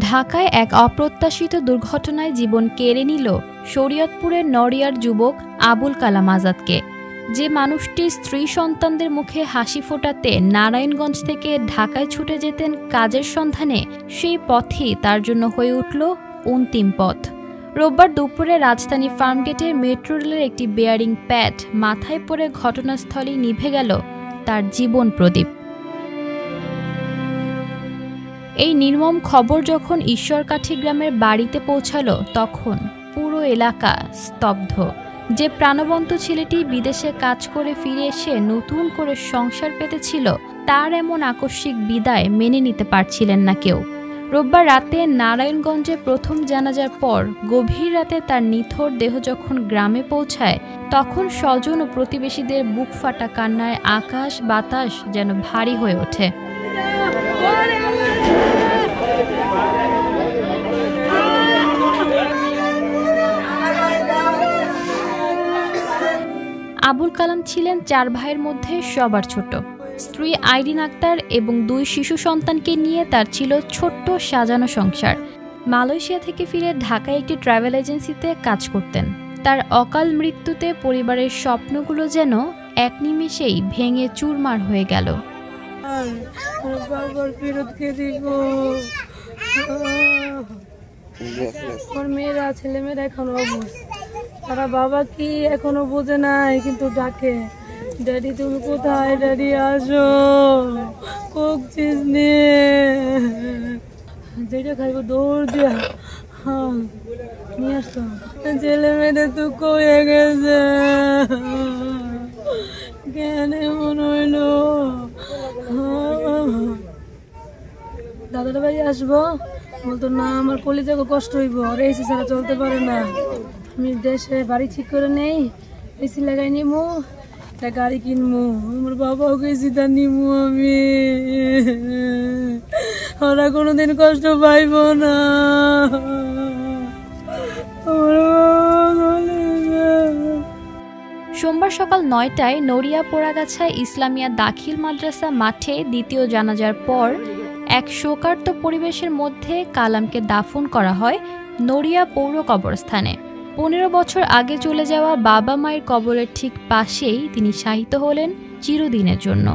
ঢাকায় এক অপ্রত্যাশিত দুর্ঘটনায় জীবন কেড়ে নিল শরীয়তপুরের নড়িয়ার যুবক আবুল কালাম আজাদকে। যে মানুষটি স্ত্রী সন্তানদের মুখে হাসি ফোটাতে নারায়ণগঞ্জ থেকে ঢাকায় ছুটে যেতেন কাজের সন্ধানে, সেই পথই তার জন্য হয়ে উঠল অন্তিম পথ। রোববার দুপুরে রাজধানী ফার্মগেটের মেট্রো রেলের একটি বেয়ারিং প্যাড মাথায় পড়ে ঘটনাস্থলেই নিভে গেল তার জীবন প্রদীপ। এই নির্মম খবর যখন ঈশ্বরকাঠি গ্রামের বাড়িতে পৌঁছালো, তখন পুরো এলাকা স্তব্ধ। যে প্রাণবন্ত ছেলেটি বিদেশে কাজ করে ফিরে এসে নতুন করে সংসার পেতেছিল, তার এমন আকস্মিক বিদায় মেনে নিতে পারছিলেন না কেউ। রোববার রাতে নারায়ণগঞ্জে প্রথম জানাজার পর গভীর রাতে তার নিথর দেহ যখন গ্রামে পৌঁছায়, তখন স্বজন ও প্রতিবেশীদের বুক ফাটা কান্নায় আকাশ বাতাস যেন ভারী হয়ে ওঠে। আবুল কালাম ছিলেন 4 ভাইয়ের মধ্যে সবার ছোট। স্ত্রী আইরিন আক্তার এবং 2 শিশু সন্তানকে নিয়ে তার ছিল ছোট্ট সাজানো সংসার। মালয়েশিয়া থেকে ফিরে ঢাকায় একটি ট্রাভেল এজেন্সিতে কাজ করতেন। তার অকাল মৃত্যুতে পরিবারের স্বপ্নগুলো যেন এক নিমেষেই ভেঙে চুরমার হয়ে গেল। মেয়েরা ছেলেমেয়েরা এখনো অবুঝ, তারা বাবা কি এখনো বোঝে নাই, কিন্তু ডাকে, ড্যাডি তুমি কোথায়, ড্যাডি আসো, কোক চিজ নিয়ে, যেটা খাইবো দৌড় দিয়া নিয়ে আসতো। ছেলে মেয়েদের দুঃখ হয়ে গেছে, কেন এমন হইল। দাদার বাড়ি আসবো, বলতো না আমার কলিজাকে কষ্ট হইব, আর এসি ছাড়া চলতে পারে না। আমি দেশে বাড়ি ঠিক করে নেই, এসি লাগাই নিমু, একটা গাড়ি কিনবো, আমার বাবাও গেছি তা নিমু আমি, ওরা কোনোদিন কষ্ট পাইব না। সোমবার সকাল 9টায় নড়িয়া পোড়াগাছায় ইসলামিয়া দাখিল মাদ্রাসা মাঠে দ্বিতীয় জানাজার পর এক শোকার্ত পরিবেশের মধ্যে কালামকে দাফন করা হয় নড়িয়া পৌর কবরস্থানে। 15 বছর আগে চলে যাওয়া বাবা মায়ের কবরের ঠিক পাশেই তিনি শায়িত হলেন চিরদিনের জন্য।